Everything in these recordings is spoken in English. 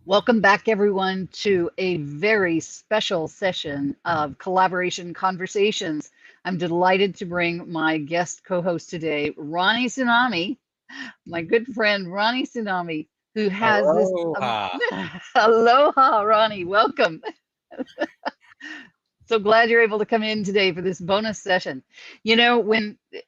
Welcome back, everyone, to a very special session of Collaboration Conversations. I'm delighted to bring my guest co host today, Ronnie Tsunami, my good friend Ronnie Tsunami, who has this. Aloha. Aloha, Ronnie, welcome. So glad you're able to come in today for this bonus session.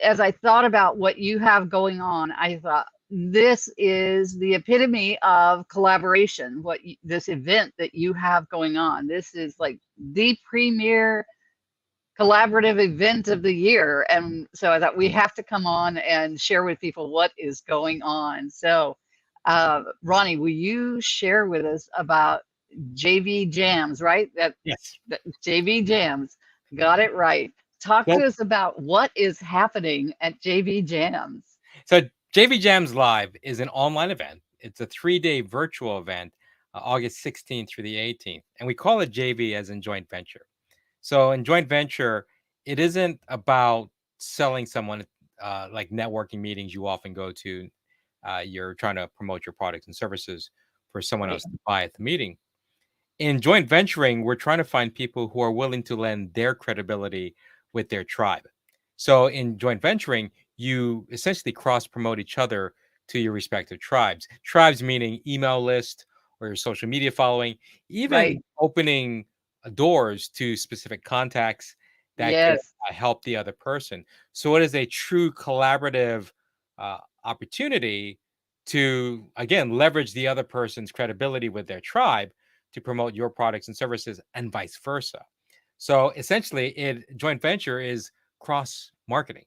As I thought about what you have going on, I thought this is the epitome of collaboration. This event that you have going on, this is like the premier collaborative event of the year. And so I thought we have to come on and share with people what is going on. So, Ronnie, will you share with us about JV Jams, right? Yes. That JV Jams, got it right. Talk Well, to us about what is happening at JV Jams. so JV Jams Live is an online event. It's a 3-day virtual event, August 16th through the 18th. And we call it JV as in joint venture. So in joint venture, it isn't about selling someone like networking meetings you often go to. You're trying to promote your products and services for someone Right, else to buy at the meeting. In joint venturing, we're trying to find people who are willing to lend their credibility with their tribe. So in joint venturing, you essentially cross promote each other to your respective tribes. Tribes meaning email list or your social media following, right. even opening doors to specific contacts that could Yes, help the other person. So it is a true collaborative opportunity to, again, leverage the other person's credibility with their tribe to promote your products and services and vice versa. So essentially, joint venture is cross marketing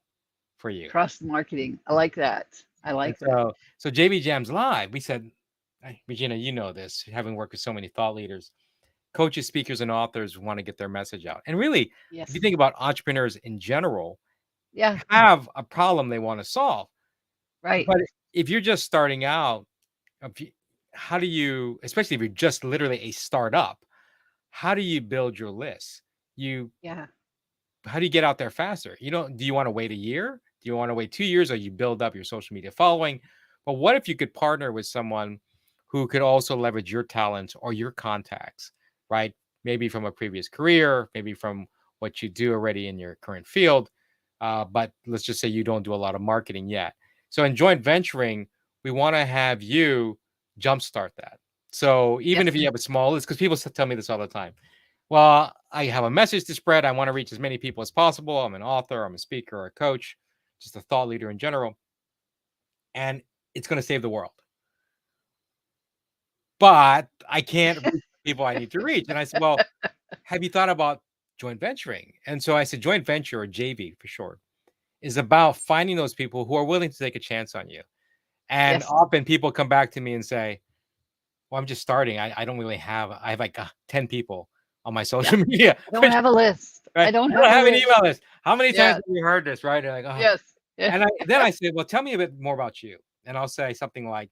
for you. cross marketing. I like that. I And like that. so JB Jams Live, we said, Regina, you know this, having worked with so many thought leaders, coaches, speakers, and authors want to get their message out. And really, if you Yes. think about entrepreneurs in general, Yeah, have a problem they want to solve. right. But if you're just starting out, if you- how do you, especially if you're just literally a startup, how do you build your list? You Yeah. How do you get out there faster? Do you want to wait a year? Do you want to wait 2 years, or you build up your social media following? But what if you could partner with someone who could also leverage your talents or your contacts, right? Maybe from a previous career, maybe from what you do already in your current field. But let's just say you don't do a lot of marketing yet. So in joint venturing, we want to have you jumpstart that. So even Yes. if you have a small list, because people tell me this all the time, well, I have a message to spread. I want to reach as many people as possible. I'm an author, I'm a speaker, a coach, just a thought leader in general. And it's going to save the world. But I can't reach the people I need to reach. And I said, well, have you thought about joint venturing? And so I said, joint venture, or JV for short, is about finding those people who are willing to take a chance on you. And Yes. often people come back to me and say, well, I'm just starting. I don't really I have like 10 people on my Yeah. social media, I don't which, have a list. I right? don't I don't have a have an list. email list. How many times Yeah. have you heard this, right? They're like, oh. Yes. Yeah. And then I say, well, tell me a bit more about you. And I'll say something like,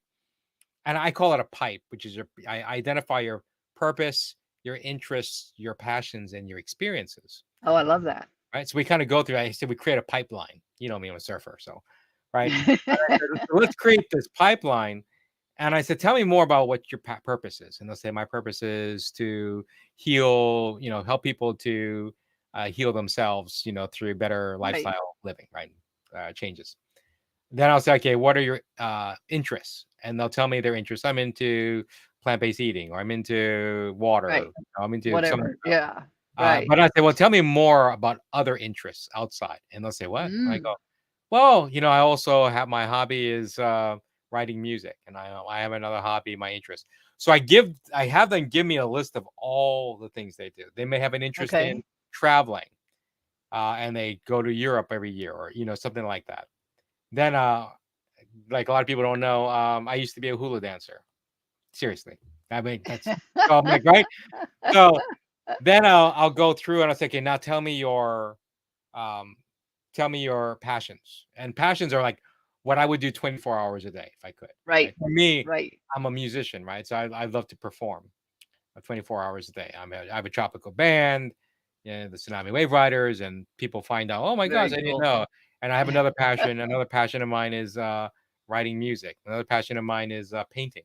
and I call it a pipe, which is I identify your purpose, your interests, your passions, and your experiences. Oh, I love that. Right. So we kind of go through, I said, we create a pipeline. You know me, I'm a surfer. So, right. And I said, so let's create this pipeline. And I said, tell me more about what your purpose is. And they'll say, my purpose is to heal, help people to heal themselves, through better Right. lifestyle living, right? Changes. Then I'll say, okay, what are your interests? And they'll tell me their interests. I'm into plant-based eating, or I'm into water, Right. I'm into some. Whatever. Yeah. Right. But I say, well, tell me more about other interests outside. And they'll say, what? And I go, Mm. well, I also have, my hobby is writing music, and I have another hobby, my interest. So I have them give me a list of all the things they do. They may have an interest in Okay. traveling, and they go to Europe every year, or something like that. Then, like a lot of people don't know, I used to be a hula dancer. Seriously, I mean that's so I'm like, right. So then I'll go through and I'll say, okay, now um, tell me your passions. And passions are like what I would do 24 hours a day if I could. Right. Right? For me, Right. I'm a musician, right? So I love to perform 24 hours a day. I have a tropical band, the Tsunami Wave Riders, and people find out, oh my gosh, Very I didn't cool. know. And I have another passion. Another passion of mine is writing music. Another passion of mine is painting,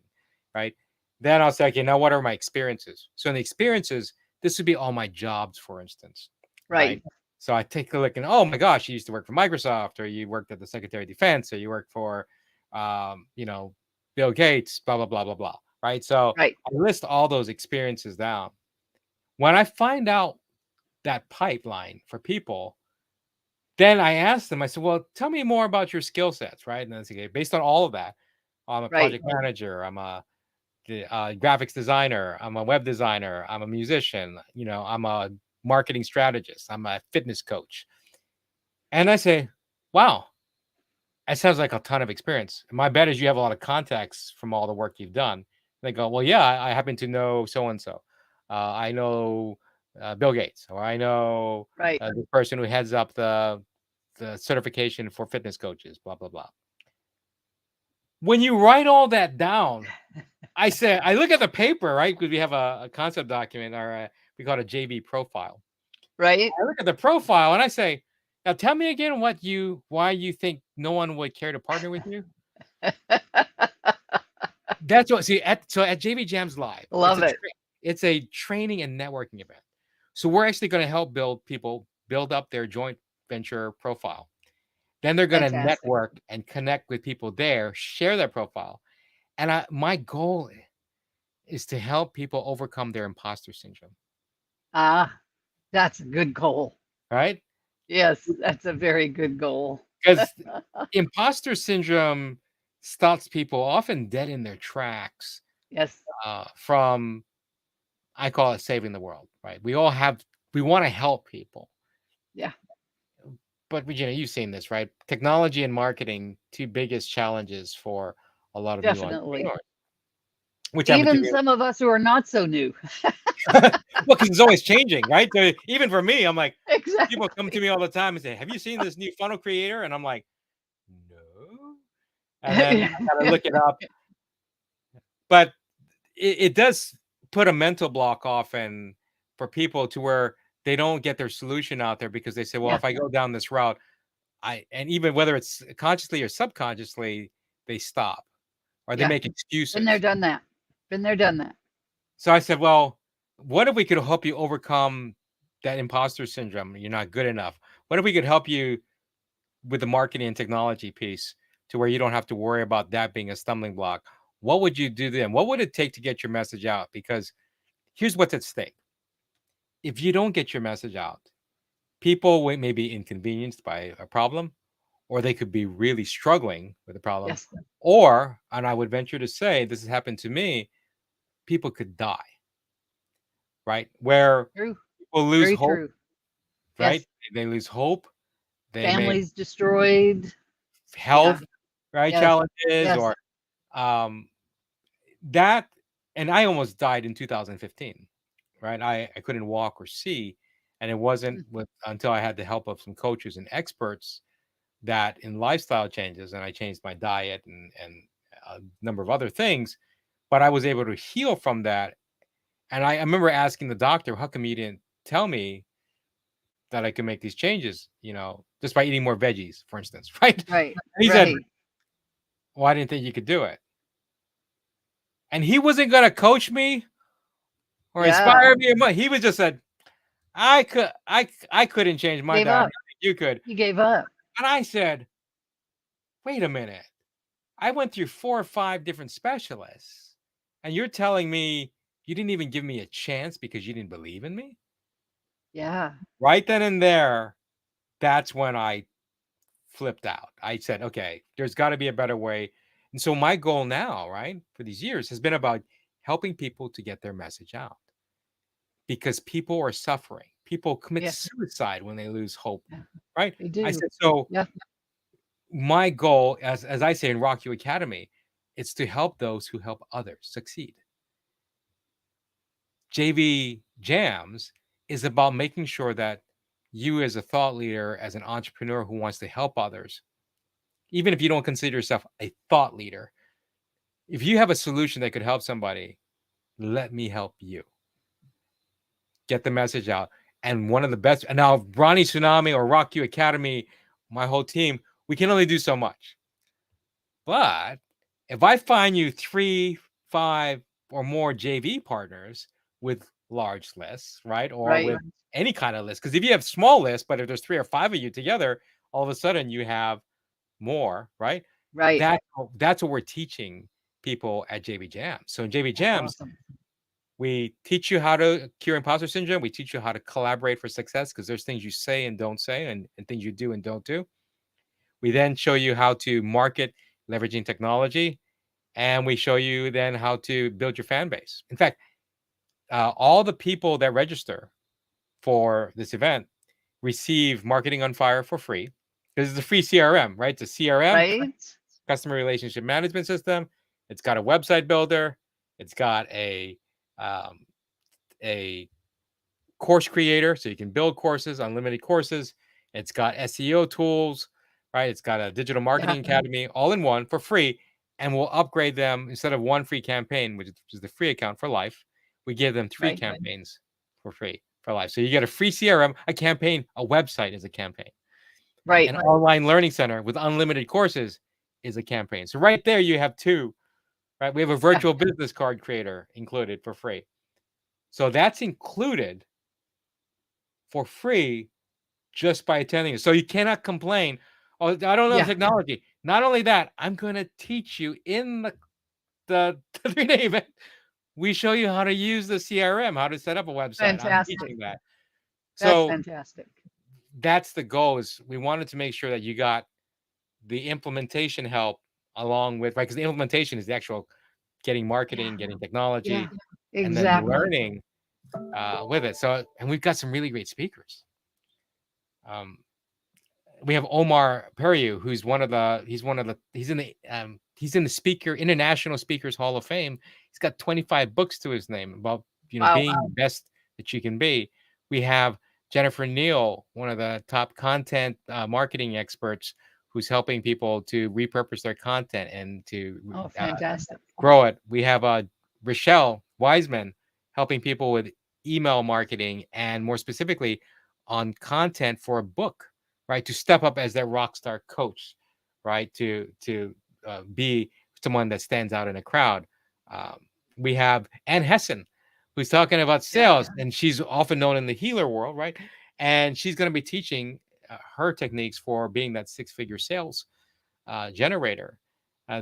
right? Then I'll say, okay, now what are my experiences? So in the experiences, this would be all my jobs, for instance, right? Right. So I take a look and, oh my gosh, you used to work for Microsoft, or you worked at the Secretary of Defense, or you worked for, you know, Bill Gates, blah, blah, blah, blah, blah, right? So Right. I list all those experiences down. When I find out that pipeline for people, then I asked them, I said, well, tell me more about your skill sets, right? And then I said, okay, based on all of that, I'm a Right. project manager, I'm a graphics designer, I'm a web designer, I'm a musician, you know, I'm a marketing strategist, I'm a fitness coach. And I say, wow, that sounds like a ton of experience. And my bet is you have a lot of contacts from all the work you've done. And they go, well, yeah, I happen to know so and so. I know Bill Gates, or I know Right. the person who heads up the certification for fitness coaches, blah, blah, blah. When you write all that down, I said, I look at the paper, right? Because we have a concept document, or we call it a JV profile. Right. I look at the profile and I say, now tell me again why you think no one would care to partner with you. That's what, see, at JV Jams Live, Love it. it's a training and networking event. So we're actually going to help people build up their joint venture profile. Then they're going to Fantastic. network and connect with people there, share their profile. And my goal is to help people overcome their imposter syndrome, Ah, that's a good goal. right? Yes, that's a very good goal. Because imposter syndrome stops people often dead in their tracks Yes. from, I call it saving the world, right? We want to help people. Yeah, But Regina, you've seen this, right? Technology and marketing, two biggest challenges for a lot of new definitely. entrepreneurs, which happen to Even be, some of us who are not so new. well, because it's always changing, right? So even for me, I'm like, people come to Exactly. me all the time and say, have you seen this new funnel creator? And I'm like, no. And then I gotta look it up. But it does put a mental block often for people to where they don't get their solution out there because they say, well, Yeah, if I go down this route, and even whether it's consciously or subconsciously, they stop or they yeah. make Been there, excuses. done that. Been there, done that. So I said, well, what if we could help you overcome that imposter syndrome? You're not good enough. What if we could help you with the marketing and technology piece to where you don't have to worry about that being a stumbling block? What would you do then? What would it take to get your message out? Because here's what's at stake. If you don't get your message out, people may be inconvenienced by a problem, or they could be really struggling with a problem, Yes. or, and I would venture to say, this has happened to me, people could die, right? Where True. people lose Very hope, true. right? Yes. They lose hope. They may Families destroyed. Yeah. health, right? Yes. Challenges, Yes. or um, that. And I almost died in 2015, right? I couldn't walk or see. And it wasn't until I had the help of some coaches and experts that in lifestyle changes, and I changed my diet and a number of other things, but I was able to heal from that. And I remember asking the doctor, how come you didn't tell me that I could make these changes, just by eating more veggies, for instance, right? Right. And he said, Right. well, I didn't think you could do it. And he wasn't going to coach me or Yeah. inspire me. He was just said, I couldn't change my Gave diet. I up. think you could. He gave up. And I said, wait a minute. I went through 4 or 5 different specialists, and you're telling me you didn't even give me a chance because you didn't believe in me? Yeah. Right then and there, that's when I flipped out. I said, okay, there's got to be a better way. And so my goal now, right, for these years has been about helping people to get their message out, because people are suffering. People commit Yes. suicide when they lose hope, Yeah. right? They I do. said, so Yeah. my goal, as I say in Rock You Academy, it's to help those who help others succeed. JV Jams is about making sure that you, as a thought leader, as an entrepreneur who wants to help others, even if you don't consider yourself a thought leader, if you have a solution that could help somebody, let me help you get the message out. And one of the best, and now Ronnie Tsunami or Rock You Academy, my whole team, we can only do so much. But if I find you 3, 5, or more JV partners with large lists, right? Or Right. with any kind of list. Because if you have small lists, but if there's 3 or 5 of you together, all of a sudden you have more, right? Right. That's what we're teaching people at JV Jams. So in JV That's Jams, awesome. we teach you how to cure imposter syndrome. We teach you how to collaborate for success, because there's things you say and don't say, and things you do and don't do. We then show you how to market leveraging technology, and we show you then how to build your fan base. In fact, all the people that register for this event receive Marketing on Fire for free. This is a free CRM, right? It's a CRM, Right. customer relationship management system. It's got a website builder. It's got um, a course creator, so you can build courses, unlimited courses. It's got SEO tools, right? It's got a digital Yeah. marketing academy, all in one for free. And we'll upgrade them instead of one free campaign, which is the free account for life. We give them 3 Right. campaigns for free for life. So you get a free CRM, a campaign, a website is a campaign. Right. An online learning center with unlimited courses is a campaign. So right there you have 2, right? We have a virtual business card creator included for free. So that's included for free just by attending it. So you cannot complain, "Oh, I don't know the Yeah. technology." Not only that, I'm gonna teach you in the 3-day event. We show you how to use the CRM, how to set up a website. I'm Fantastic. teaching that. That's So fantastic. that's the goal, is we wanted to make sure that you got the implementation help along with, right? Because the implementation is the actual getting marketing, getting technology, Yeah. and then Exactly. learning with it. So, and we've got some really great speakers. We have Omar Periu, who's he's in the International Speakers Hall of Fame. He's got 25 books to his name about Wow. being the best that you can be. We have Jennifer Neal, one of the top content marketing experts, who's helping people to repurpose their content and to Oh, fantastic. grow it. We have Rochelle Wiseman helping people with email marketing, and more specifically on content for a book, right? To step up as their rock star coach, right? To be someone that stands out in a crowd. Um, we have Ann Hessen, who's talking about sales, and she's often known in the healer world, right? And she's going to be teaching her techniques for being that 6-figure sales generator.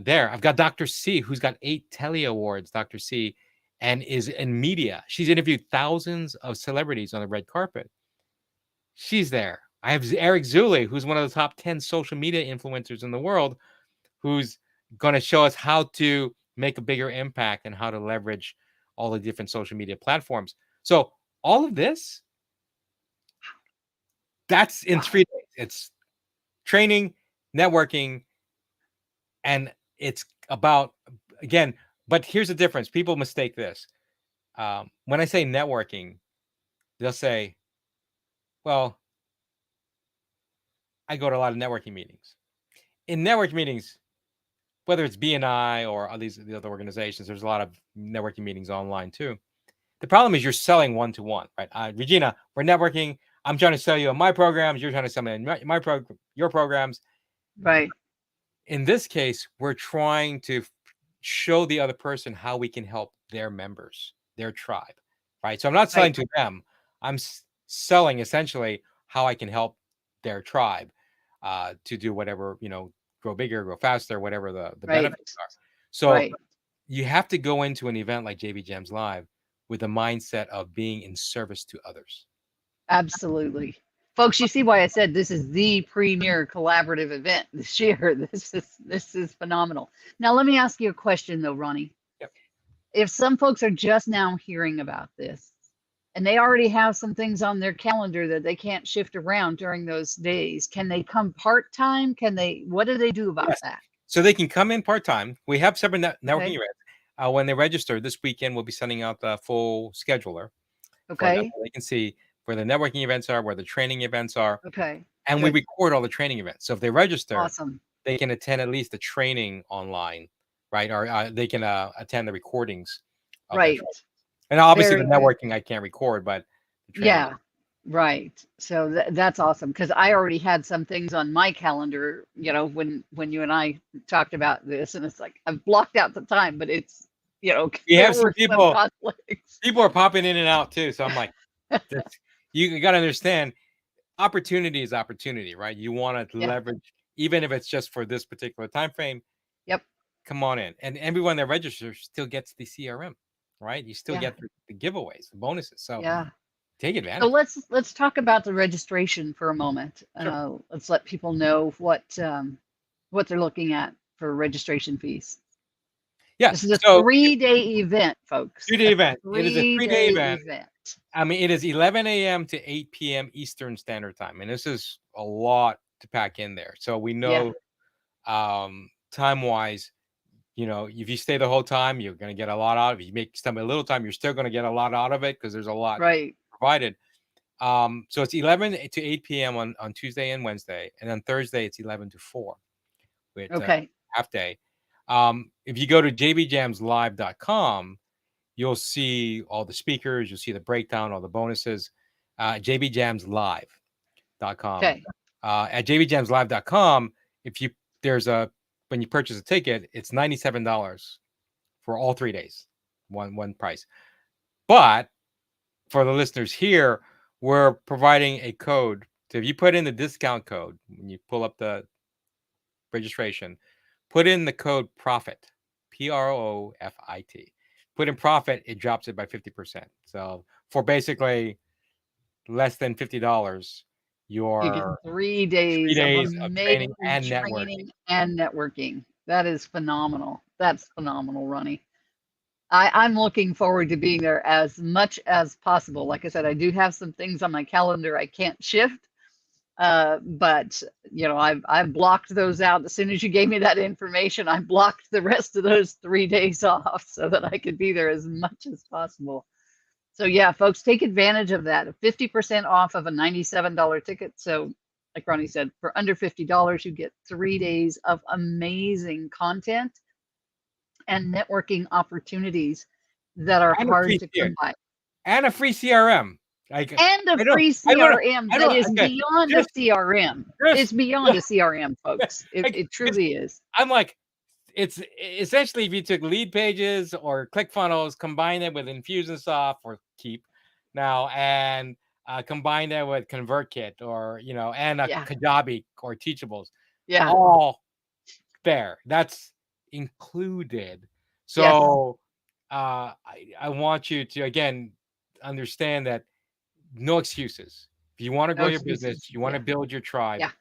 There, I've got Dr. C, who's got 8 Telly Awards. Dr. C, and is in media. She's interviewed thousands of celebrities on the red carpet. She's there. I have Eric Zuley, who's one of the top 10 social media influencers in the world, who's going to show us how to make a bigger impact and how to leverage all the different social media platforms. So all of this, that's in 3 days. It's training, networking, and it's about, again, but here's the difference. People mistake this. When I say networking, they'll say, well, I go to a lot of networking meetings. In networking meetings, whether it's BNI or all the other organizations, there's a lot of networking meetings online too. The problem is you're selling one-to-one, right? Regina, we're networking. I'm trying to sell you on my programs. You're trying to sell me on your programs. Right. In this case, we're trying to show the other person how we can help their members, their tribe, right? So I'm not selling to them. I'm selling essentially how I can help their tribe to do whatever, grow bigger, grow faster, whatever the benefits are. So you have to go into an event like JV Jams Live with the mindset of being in service to others. Absolutely. Folks, you see why I said this is the premier collaborative event this year. This is phenomenal. Now, let me ask you a question though, Ronnie. Yep. If some folks are just now hearing about this and they already have some things on their calendar that they can't shift around during those days, can they come part-time? What do they do about that? So they can come in part-time. We have separate networking events. When they register this weekend, we'll be sending out the full scheduler. Okay. They can see where the networking events are, where the training events are. Okay. And we record all the training events. So if they register, awesome, they can attend at least the training online, right? Or they can attend the recordings. Right. And obviously the networking I can't record, but yeah, right. So that's awesome, because I already had some things on my calendar, when you and I talked about this, and it's like I've blocked out the time, but it's We there have some were some people. conflicts. People are popping in and out too. So I'm like, you got to understand, opportunity is opportunity, right? You want to Yeah. leverage, even if it's just for this particular time frame. Yep. Come on in, and everyone that registers still gets the CRM, right? You still Yeah. get the giveaways, the bonuses. So Yeah. take So advantage. let's talk about the registration for a moment. Sure. Let's let people know what they're looking at for registration fees. Yeah. This is a So 3-day event, folks. 3-day A event. It is a 3-day 3-day event. event. I mean, it is 11 a.m. to 8 p.m. Eastern Standard Time, and this is a lot to pack in there. So we Yeah. know, time wise, if you stay the whole time, you're going to get a lot out of it. You make some a little time, you're still going to get a lot out of it because there's a lot Right. provided. So it's 11 to 8 p.m. on Tuesday and Wednesday, and then Thursday it's 11 to 4 with Okay. half day. If you go to jbjamslive.com, you'll see all the speakers, you'll see the breakdown, all the bonuses. jbjamslive.com. Okay. At jbjamslive.com, when you purchase a ticket, it's $97 for all 3 days, one price. But for the listeners here, we're providing a code. So if you put in the discount code when you pull up the registration, put in the code PROFIT, PROFIT. Put in profit, it drops it by 50%. So for basically less than $50, You get your 3 3 days of days of training amazing and networking. training and networking. That is phenomenal. That's phenomenal, Ronnie. I'm looking forward to being there as much as possible. Like I said, I do have some things on my calendar I can't shift, but I've blocked those out. As soon as you gave me that information, I blocked the rest of those 3 days off so that I could be there as much as possible. So yeah, folks, take advantage of that. 50% off of a $97 ticket. So like Ronnie said, for under $50, you get 3 days of amazing content and networking opportunities that are And a hard free to CRM. come by. And a free CRM. Like, And a I don't, free I don't, CRM I that don't, is okay, beyond a CRM. It's beyond a CRM, folks. like, It truly is. I'm like, it's essentially if you took Lead Pages or ClickFunnels, combine it with Infusionsoft or Keep now, and combine it with ConvertKit or and a Yeah. Kajabi or Teachables, Yeah. all there. That's included. Yes. So I want you to again understand that no excuses. If you want to No grow your excuses. business, you want to Yeah. build your tribe, Yeah.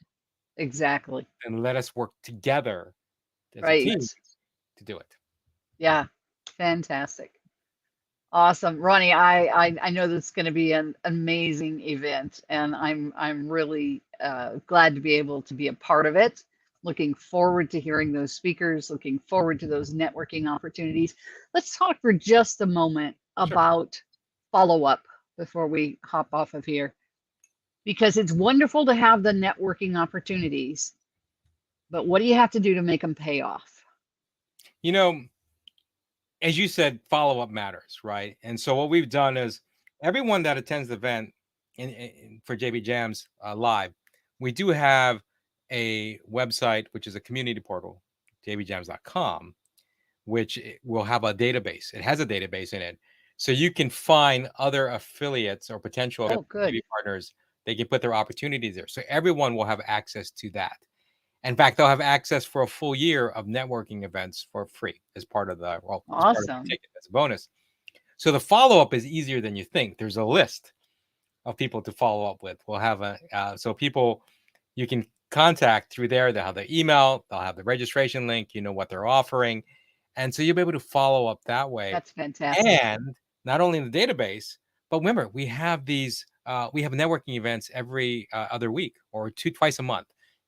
Exactly. then let us work together as a Right. team to do it. Yeah. Fantastic. Awesome. Ronnie, I know this is going to be an amazing event, and I'm really glad to be able to be a part of it. Looking forward to hearing those speakers, looking forward to those networking opportunities. Let's talk for just a moment Sure. about follow-up before we hop off of here, because it's wonderful to have the networking opportunities, but what do you have to do to make them pay off? As you said, follow-up matters, right? And so what we've done is everyone that attends the event for JB Jams live, we do have a website, which is a community portal, jbjams.com, which will have a database. It has a database in it. So you can find other affiliates or potential Oh, good. JB partners. They can put their opportunities there. So everyone will have access to that. In fact, they'll have access for a full year of networking events for free as part of the Awesome. ticket as a bonus. So the follow-up is easier than you think. There's a list of people to follow up with. We'll have so people you can contact through there. They'll have the email, they'll have the registration link, what they're offering. And so you'll be able to follow up that way. That's fantastic. And not only in the database, but remember, we have we have networking events every other week or twice a month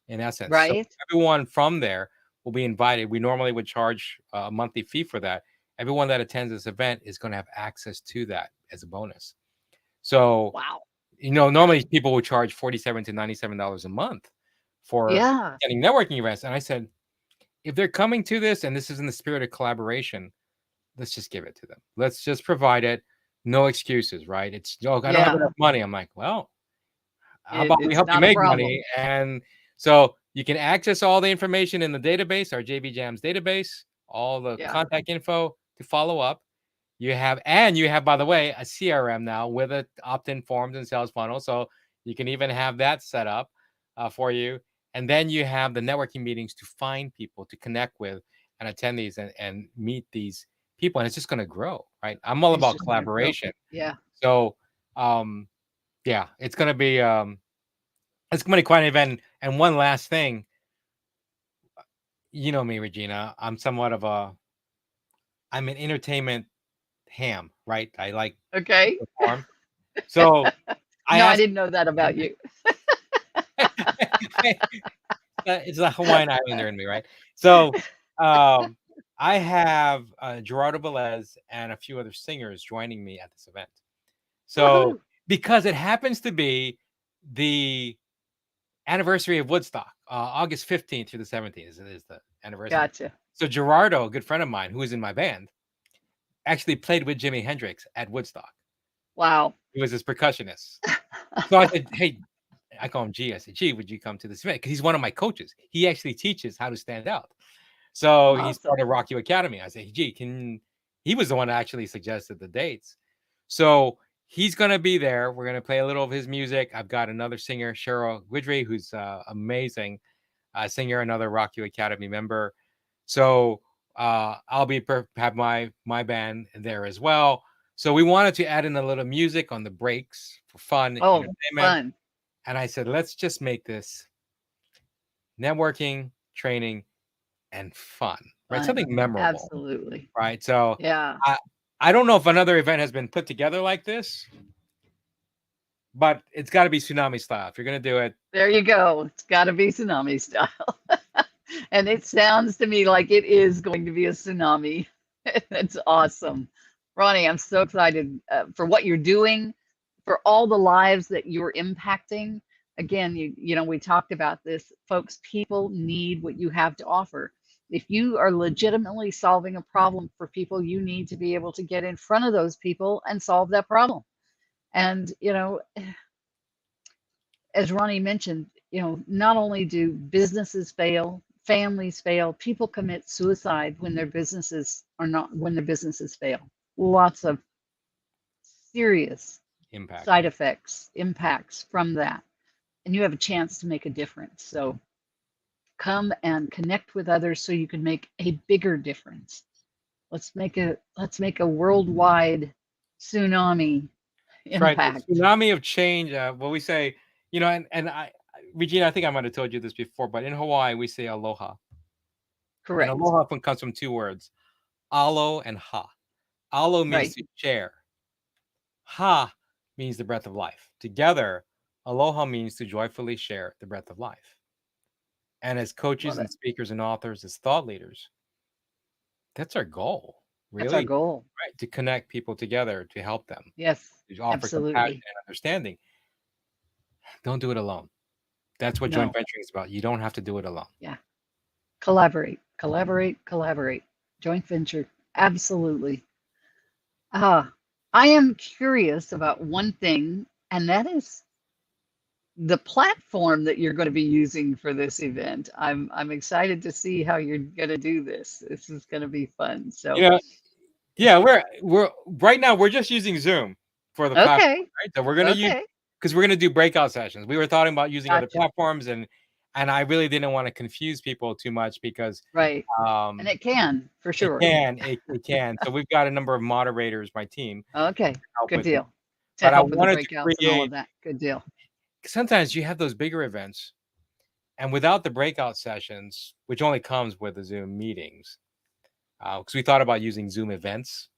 in essence. Right. So everyone from there will be invited. We normally would charge a monthly fee for that. Everyone that attends this event is going to have access to that as a bonus. So, wow. Normally people would charge $47 to $97 a month for getting networking events. And I said, if they're coming to this and this is in the spirit of collaboration, let's just give it to them. Let's just provide it. No excuses, right? It's, I don't have enough money. I'm like, well, how about we help you make money? And so you can access all the information in the database, our JB Jams database, all the contact info. to follow up. And you have, by the way, a CRM now with a opt-in forms and sales funnel. So you can even have that set up for you. And then you have the networking meetings to find people to connect with and attend these and meet these people. And it's just going to grow, right? I'm all It's about just going to grow. collaboration. Yeah. So, yeah, it's going to be quite an event. And one last thing, you know me, Regina, I'm an entertainment ham, right? I like Okay. perform. So I No, I asked, didn't know that about you. it's a Hawaiian Islander in me, right? So I have Gerardo Velez and a few other singers joining me at this event. So Woohoo. because it happens to be the anniversary of Woodstock, August 15th through the 17th is the anniversary. Gotcha. So Gerardo, a good friend of mine who is in my band, actually played with Jimi Hendrix at Woodstock. Wow. He was his percussionist. So I said, hey, I call him G. I said, G, would you come to this event? Because he's one of my coaches. He actually teaches how to stand out. So he Awesome. started Rock You Academy. I said, G, he was the one that actually suggested the dates. So he's going to be there. We're going to play a little of his music. I've got another singer, Cheryl Widry, who's amazing singer, another Rock You Academy member. So I'll have my band there as well. So we wanted to add in a little music on the breaks for fun, Oh, entertainment. fun. And I said, let's just make this networking, training, and fun, right? Fun. Something memorable, Absolutely. right? So Yeah. I don't know if another event has been put together like this, but it's got to be Tsunami style. If you're going to do it, There you go. It's got to be tsunami style. And it sounds to me like it is going to be a tsunami. That's awesome. Ronnie, I'm so excited for what you're doing, for all the lives that you're impacting. Again, we talked about this, folks. People need what you have to offer. If you are legitimately solving a problem for people, you need to be able to get in front of those people and solve that problem. And, as Ronnie mentioned, not only do businesses fail, families fail, people commit suicide when their businesses fail. Lots of serious impact. side effects, impacts from that. And you have a chance to make a difference. So come and connect with others so you can make a bigger difference. Let's make a worldwide tsunami That's right. impact. The tsunami of change. Well, we say, and Regina, I think I might have told you this before, but in Hawaii, we say aloha. And Correct. aloha comes from two words, alo and ha. Alo means Right. to share. Ha means the breath of life. Together, aloha means to joyfully share the breath of life. And as coaches Love and it. speakers and authors, as thought leaders, that's our goal, That's our really, goal. right? To connect people together, to help them, Yes, to offer compassion absolutely. and understanding. Don't do it alone. That's what joint No. venturing is about. You don't have to do it alone. Yeah. Collaborate, collaborate, collaborate. Joint venture. Absolutely. I am curious about one thing, and that is the platform that you're going to be using for this event. I'm excited to see how you're going to do this. This is going to be fun. So, You know, yeah, we're right now we're just using Zoom for the platform, okay. right? So we're gonna use Okay. because we're gonna do breakout sessions. We were talking about using other Gotcha. platforms and I really didn't want to confuse people too much because Right. And um it can, for it sure. can it can. So we've got a number of moderators, my team, Okay. help Good with it. deal. To But I help with the wanted to breakouts and all create of that. Good deal. sometimes you have those bigger events and without the breakout sessions, which only comes with the Zoom meetings, because we thought about using Zoom events,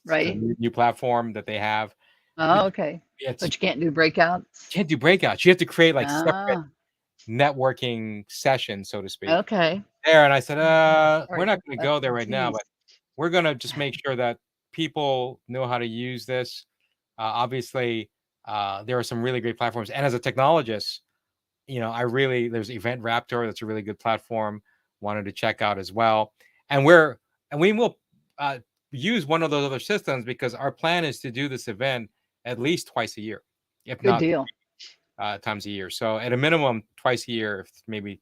it's the Right. new platform that they have. Oh, okay. It's But you can't do breakouts. can't do breakouts. You have to create like separate Ah, networking sessions, so to speak. okay. There, and I said, we're Right. not going to That's go there the right now, tease. but we're going to just make sure that people know how to use this. Obviously, there are some really great platforms, and as a technologist, there's Event Raptor. That's a really good platform. Wanted to check out as well, and we will use one of those other systems because our plan is to do this event at least twice a year, if Good not deal. times a year. So at a minimum, twice a year, maybe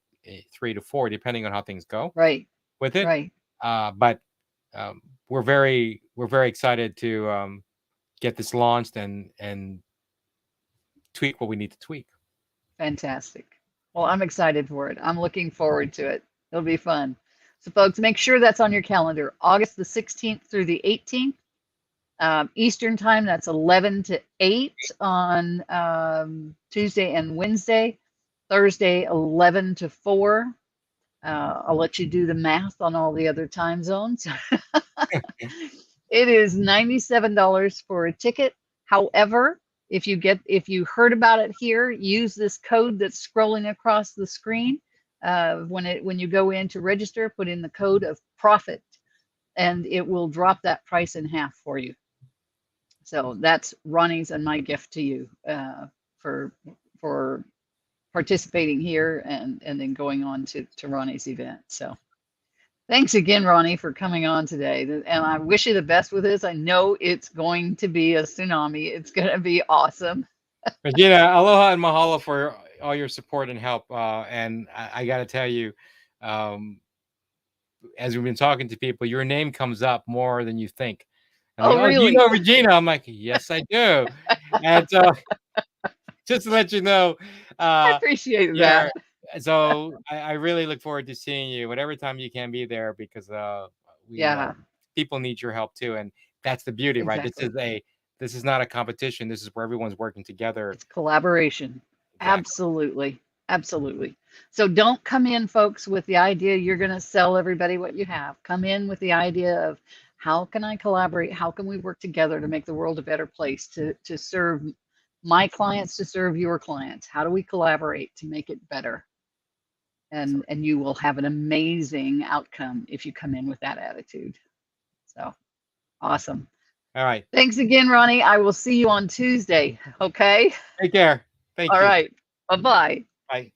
3 to 4, depending on how things go Right. with it. Right. But we're very excited to get this launched and tweak what we need to tweak. Fantastic. Well, I'm excited for it. I'm looking forward to it. It'll be fun. So, folks, make sure that's on your calendar. August the 16th through the 18th, Eastern Time. That's 11 to 8 on Tuesday and Wednesday. Thursday, 11 to 4. I'll let you do the math on all the other time zones. It is $97 for a ticket. However, if you heard about it here, use this code that's scrolling across the screen. When you go in to register, put in the code of profit, and it will drop that price in half for you. So that's Ronnie's and my gift to you for participating here and then going on to Ronnie's event. So thanks again, Ronnie, for coming on today. And I wish you the best with this. I know it's going to be a tsunami. It's going to be awesome. Regina, aloha and mahalo for all your support and help. And I got to tell you, as we've been talking to people, your name comes up more than you think. And Oh, really? Do you know Regina? I'm like, yes, I do. And so, just to let you know, I appreciate that. So I really look forward to seeing you whatever time you can be there, because people need your help too, and that's the beauty, exactly. right? This is not a competition. This is where everyone's working together. It's collaboration. Exactly. Absolutely. So don't come in, folks, with the idea you're going to sell everybody what you have. Come in with the idea of, how can I collaborate? How can we work together to make the world a better place, to serve my clients, to serve your clients? How do we collaborate to make it better? And you will have an amazing outcome if you come in with that attitude. So awesome. All right. Thanks again, Ronnie. I will see you on Tuesday. Okay. Take care. Thank you. All right. Bye-bye. Bye.